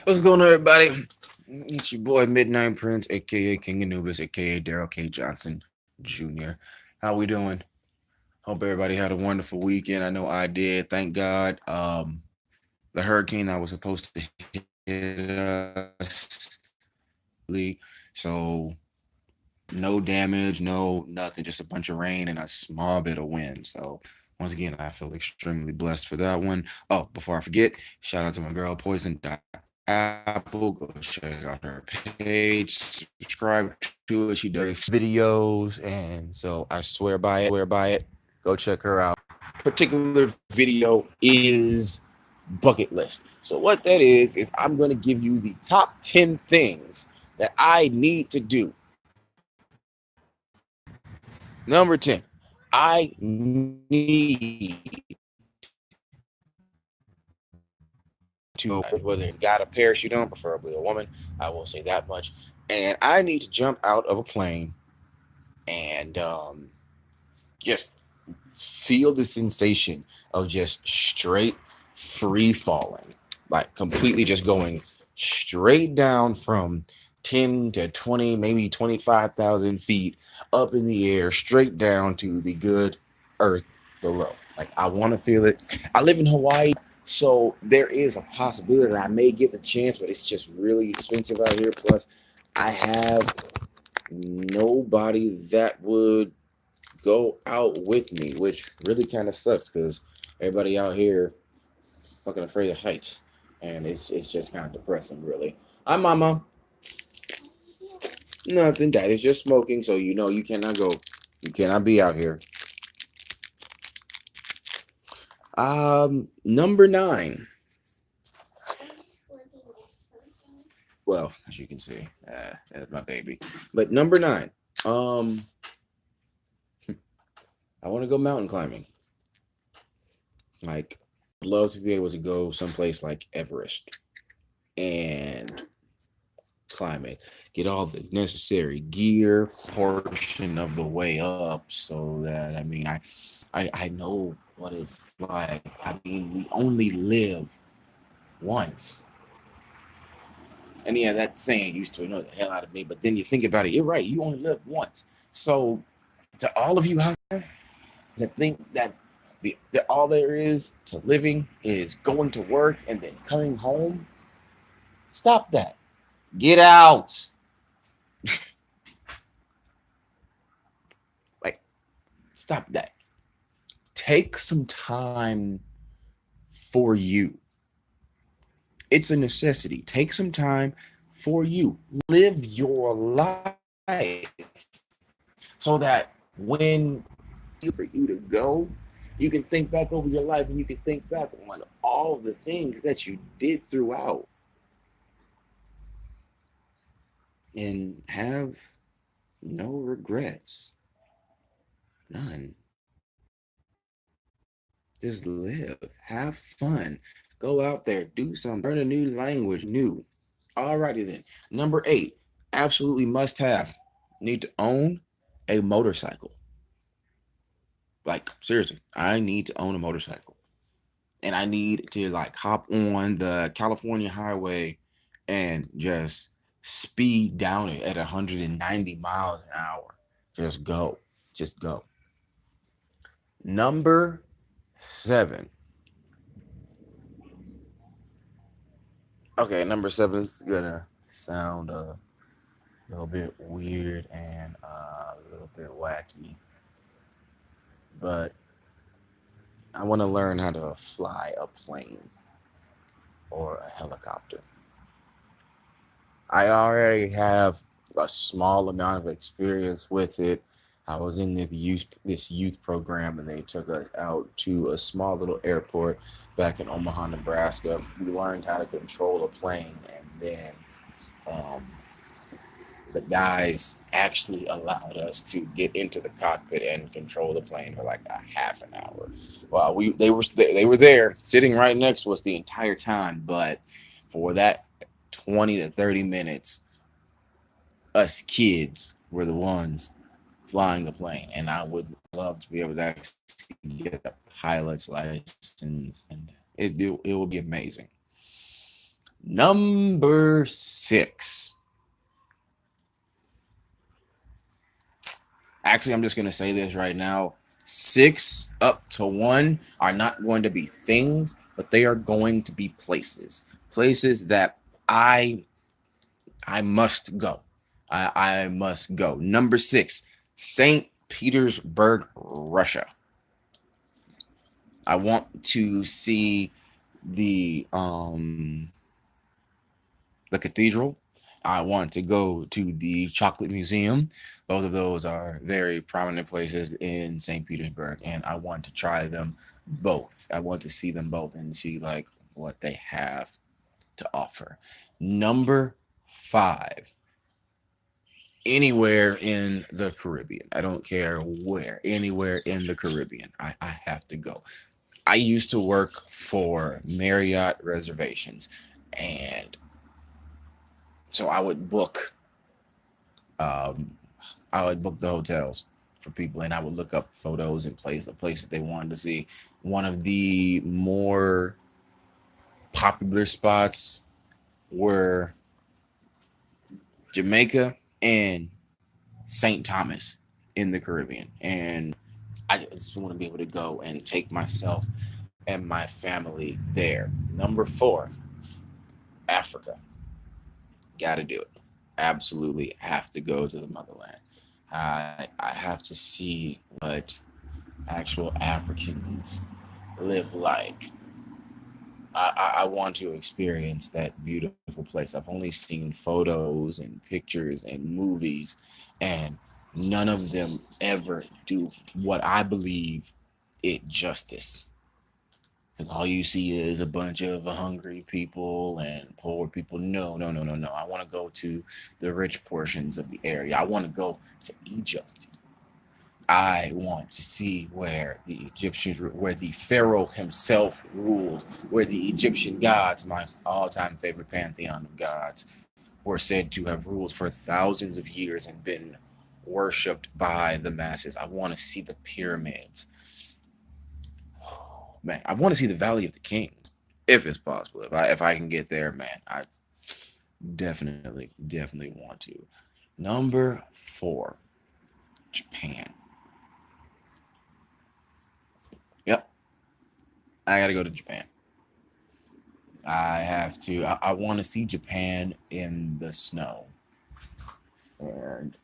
What's going on, everybody? It's your boy Midnight Prince, aka King Anubis, aka Daryl K. Johnson Jr. How we doing? Hope everybody had a wonderful weekend. I know I did. Thank God. The hurricane that was supposed to hit us, so no damage, no nothing, just a bunch of rain and a small bit of wind. So once again, I feel extremely blessed for that one. Oh, before I forget, shout out to my girl Poison Apple. Go check out her page, subscribe to it. She does videos, and so I swear by it. Go check her out. Particular video is bucket list. So what that is I'm going to give you the top 10 things that I need to do. Number 10, I need to, whether it's got a parachute on, preferably a woman, I will say that much. And I need to jump out of a plane and just feel the sensation of just straight free falling, like completely just going straight down from 10 to 20, maybe 25,000 feet up in the air, straight down to the good earth below. Like, I want to feel it. I live in Hawaii, so there is a possibility that I may get the chance, but it's just really expensive out here. Plus, I have nobody that would go out with me, which really kind of sucks because everybody out here fucking afraid of heights, and it's just kind of depressing, really. Hi, mama. Nothing. Dad is just smoking, so you know you cannot go. You cannot be out here. Number nine. Well, as you can see, that's my baby. But number nine. Um, I want to go mountain climbing. Like, love to be able to go someplace like Everest and climb it, get all the necessary gear portion of the way up, so that I know what it's like. I mean, we only live once. And yeah, that saying used to annoy the hell out of me, but then you think about it, you're right, you only live once. So to all of you out there that think that that all there is to living is going to work and then coming home, stop that. Get out. Like, stop that. Take some time for you. It's a necessity. Take some time for you. Live your life so that when for you to go, you can think back over your life and you can think back on all the things that you did throughout and have no regrets. None. Just live. Have fun. Go out there. Do something. Learn a new language. New. Alrighty then. Number 8. Absolutely must have. Need to own a motorcycle. Like, seriously, I need to own a motorcycle. And I need to like hop on the California highway and just speed down it at 190 miles an hour. Just go. Just go. Number 7. Okay, number 7 is gonna sound a little bit weird and a little bit wacky, but I want to learn how to fly a plane or a helicopter. I already have a small amount of experience with it. I was in this youth program, and they took us out to a small little airport back in Omaha, Nebraska. We learned how to control a plane, and then um, the guys actually allowed us to get into the cockpit and control the plane for like a half an hour. Well, they were there sitting right next to us the entire time, but for that 20 to 30 minutes, us kids were the ones flying the plane, and I would love to be able to actually get a pilot's license, and it will be amazing. Number 6. Actually, I'm just going to say this right now. 6 up to 1 are not going to be things, but they are going to be places. Places that I must go. I must go. Number 6, St. Petersburg, Russia. I want to see the um the cathedral. I want to go to the Chocolate Museum. Both of those are very prominent places in St. Petersburg, and I want to try them both. I want to see them both and see like what they have to offer. Number 5, anywhere in the Caribbean. I don't care where, anywhere in the Caribbean. I have to go. I used to work for Marriott reservations, and so um I would book the hotels for people, and I would look up photos and places they wanted to see. One of the more popular spots were Jamaica and St. Thomas in the Caribbean. And I just want to be able to go and take myself and my family there. Number 4, Africa. Got to do it. Absolutely have to go to the motherland. I have to see what actual Africans live like. I want to experience that beautiful place. I've only seen photos and pictures and movies, and none of them ever do what I believe it justice. Because all you see is a bunch of hungry people and poor people. No, no, no, no, no. I want to go to the rich portions of the area. I want to go to Egypt. I want to see where the Egyptians, where the Pharaoh himself ruled, where the Egyptian gods, my all-time favorite pantheon of gods, were said to have ruled for thousands of years and been worshipped by the masses. I want to see the pyramids. Man, I want to see the Valley of the Kings, if it's possible. If I can get there, man, I definitely want to. Number 4, Japan. Yep, I gotta go to Japan. I have to. I want to see Japan in the snow. And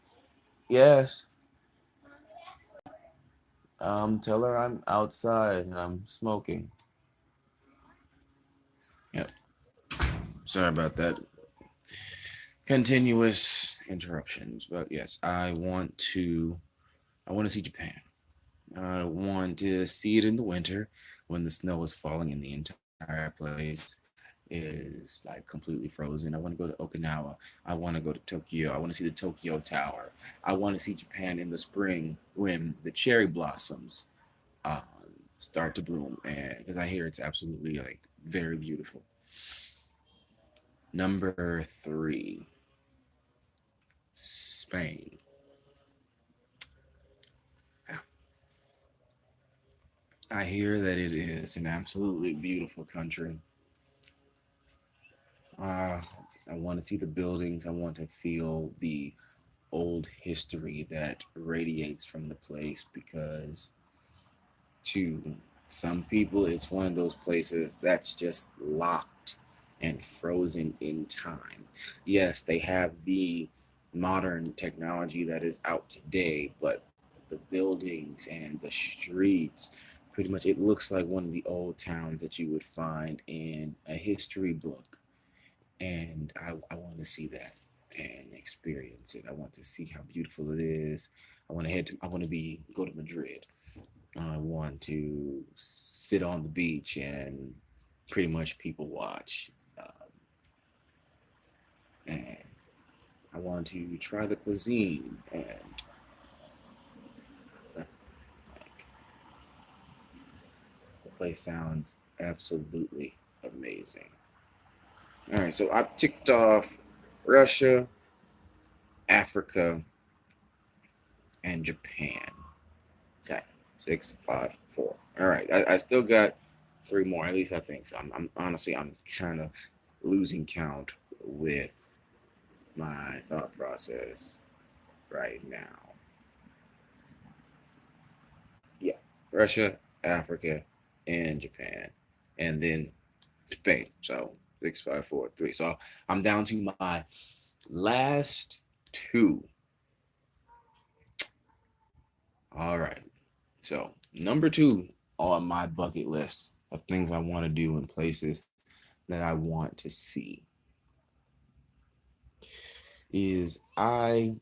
yes, tell her I'm outside and I'm smoking. Yep. Sorry about that. Continuous interruptions, but yes, I want to see Japan. I want to see it in the winter when the snow is falling and the entire place is like completely frozen. I want to go to Okinawa. I want to go to Tokyo. I want to see the Tokyo Tower. I want to see Japan in the spring when the cherry blossoms um, start to bloom, and because I hear it's absolutely like very beautiful. Number 3, Spain. I hear that it is an absolutely beautiful country. Uh, I want to see the buildings. I want to feel the old history that radiates from the place because to some people, it's one of those places that's just locked and frozen in time. Yes, they have the modern technology that is out today, but the buildings and the streets, pretty much, it looks like one of the old towns that you would find in a history book. And I want to see that and experience it. I want to see how beautiful it is. I want to go to Madrid. I want to sit on the beach and pretty much people watch. And I want to try the cuisine. And uh, the place sounds absolutely amazing. All right, so I've ticked off Russia, Africa, and Japan. Okay, 6, 5, 4. All right, I still got 3 more. At least I think so. I'm honestly, I'm kind of losing count with my thought process right now. Yeah, Russia, Africa, and Japan, and then Spain. So 6, 5, 4, 3. So I'm down to my last two. All right. So number two on my bucket list of things I want to do in places that I want to see is I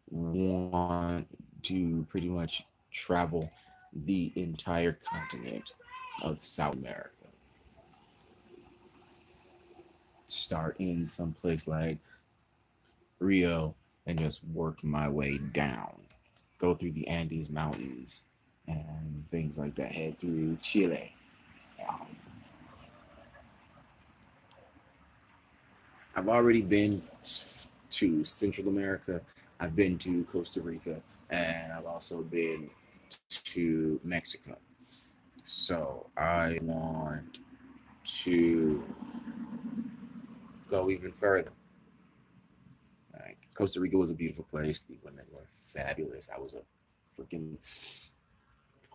want to pretty much travel the entire continent of South America. Start in some place like Rio and just work my way down. Go through the Andes Mountains and things like that. Head through Chile. Um, I've already been to Central America. I've been to Costa Rica, and I've also been to Mexico. So I want to go even further. Like, Costa Rica was a beautiful place. The women were fabulous. I was a freaking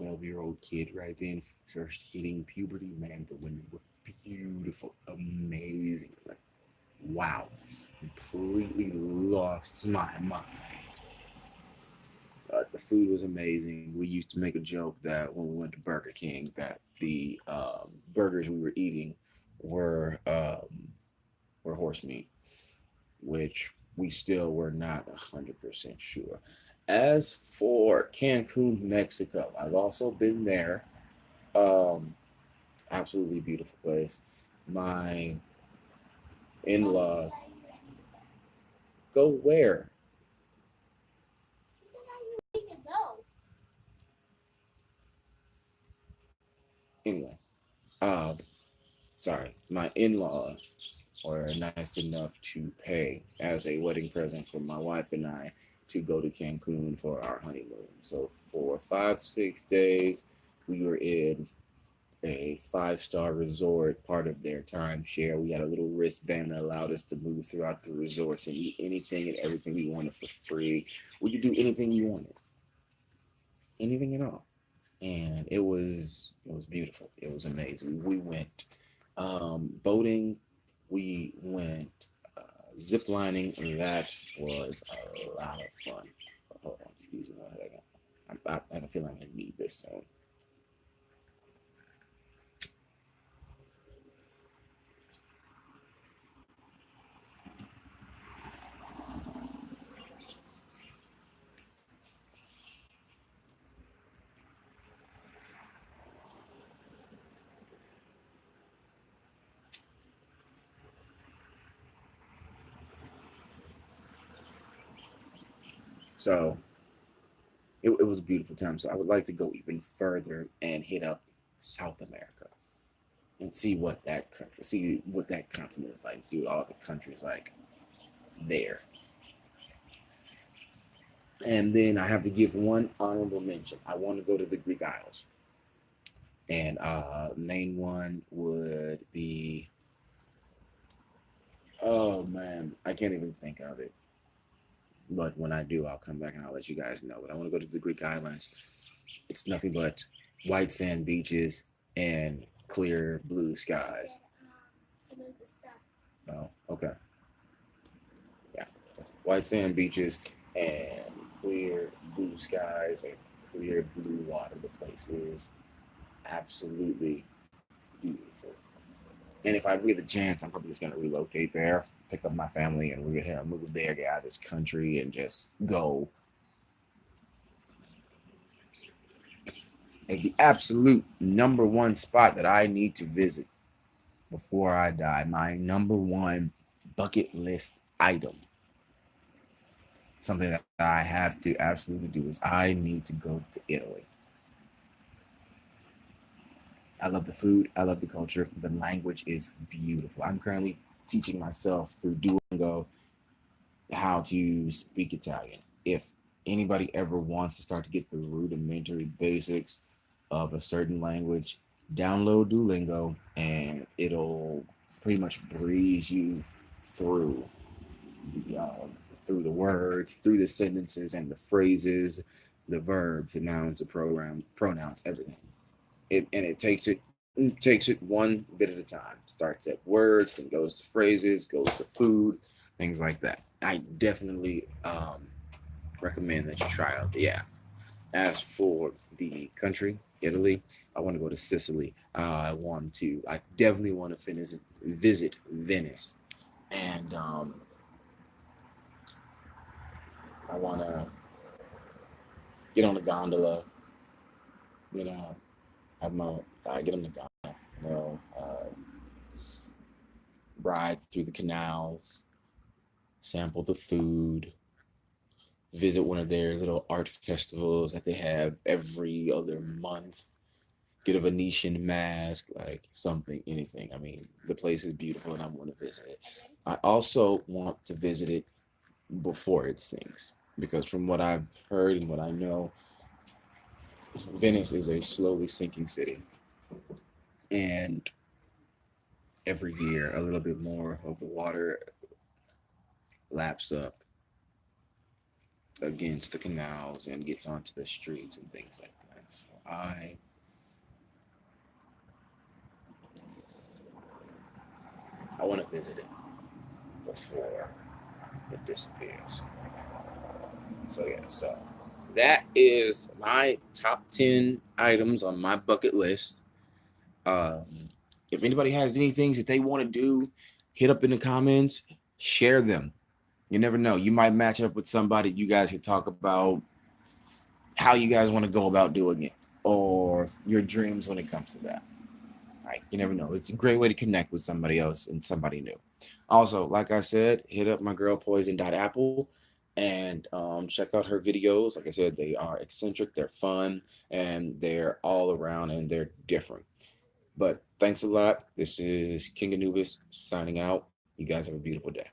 12-year-old kid right then, first hitting puberty. Man, the women were beautiful, amazing. Like, wow, completely lost my mind. The food was amazing. We used to make a joke that when we went to Burger King, that the burgers we were eating were were horse meat, which we still were not 100% sure. As for Cancun, Mexico, I've also been there. Um, Absolutely beautiful place. My in-laws go where? Anyway, uh, sorry, my in-laws were nice enough to pay as a wedding present for my wife and I to go to Cancun for our honeymoon. So for 5, 6 days, we were in a five-star resort, part of their timeshare. We had a little wristband that allowed us to move throughout the resorts and eat anything and everything we wanted for free. We could do anything you wanted, anything at all, and it was beautiful. It was amazing. We went boating, we went zip lining, and that was a lot of fun. Hold on, excuse me one second. I have a feeling I'm gonna need this soon. So it was a beautiful time. So I would like to go even further and hit up South America and see what that country, see what that continent is like, see what all the countries like there. And then I have to give one honorable mention. I want to go to the Greek Isles, and main one would be, oh man, I can't even think of it. But when I do, I'll come back and I'll let you guys know. But I want to go to the Greek Islands. It's nothing but white sand beaches and clear blue skies. Oh, okay. Yeah. White sand beaches and clear blue skies and clear blue water. The place is absolutely beautiful. And if I get the chance, I'm probably just gonna relocate there, pick up my family, and we're gonna move there, get out of this country, and just go. And the absolute number one spot that I need to visit before I die, my number one bucket list item, something that I have to absolutely do, is I need to go to Italy. I love the food. I love the culture. The language is beautiful. I'm currently teaching myself through Duolingo how to speak Italian. If anybody ever wants to start to get the rudimentary basics of a certain language, Download Duolingo, and it'll pretty much breeze you through the words, through the sentences and the phrases, the verbs, the nouns, the pronouns, everything. It takes it one bit at a time. Starts at words, then goes to phrases, goes to food, things like that. I definitely recommend that you try out. Yeah. As for the country, Italy, I want to go to Sicily. I definitely want to visit Venice, and I want to get on the gondola. You know, have my get on the gondola. You know, ride through the canals, sample the food, visit one of their little art festivals that they have every other month, get a Venetian mask, like something, anything. I mean, the place is beautiful and I want to visit it. I also want to visit it before it sinks because from what I've heard and what I know, Venice is a slowly sinking city. And every year, a little bit more of the water laps up against the canals and gets onto the streets and things like that. So I want to visit it before it disappears. So yeah, so that is my top 10 items on my bucket list. Um, if anybody has any things that they want to do, hit up in the comments, share them. You never know. You might match up with somebody. You guys can talk about how you guys want to go about doing it or your dreams when it comes to that. Right? You never know. It's a great way to connect with somebody else and somebody new. Also, like I said, hit up my girl Poison.apple and check out her videos. Like I said, they are eccentric, they're fun, and they're all around and they're different. But thanks a lot. This is King Anubis signing out. You guys have a beautiful day.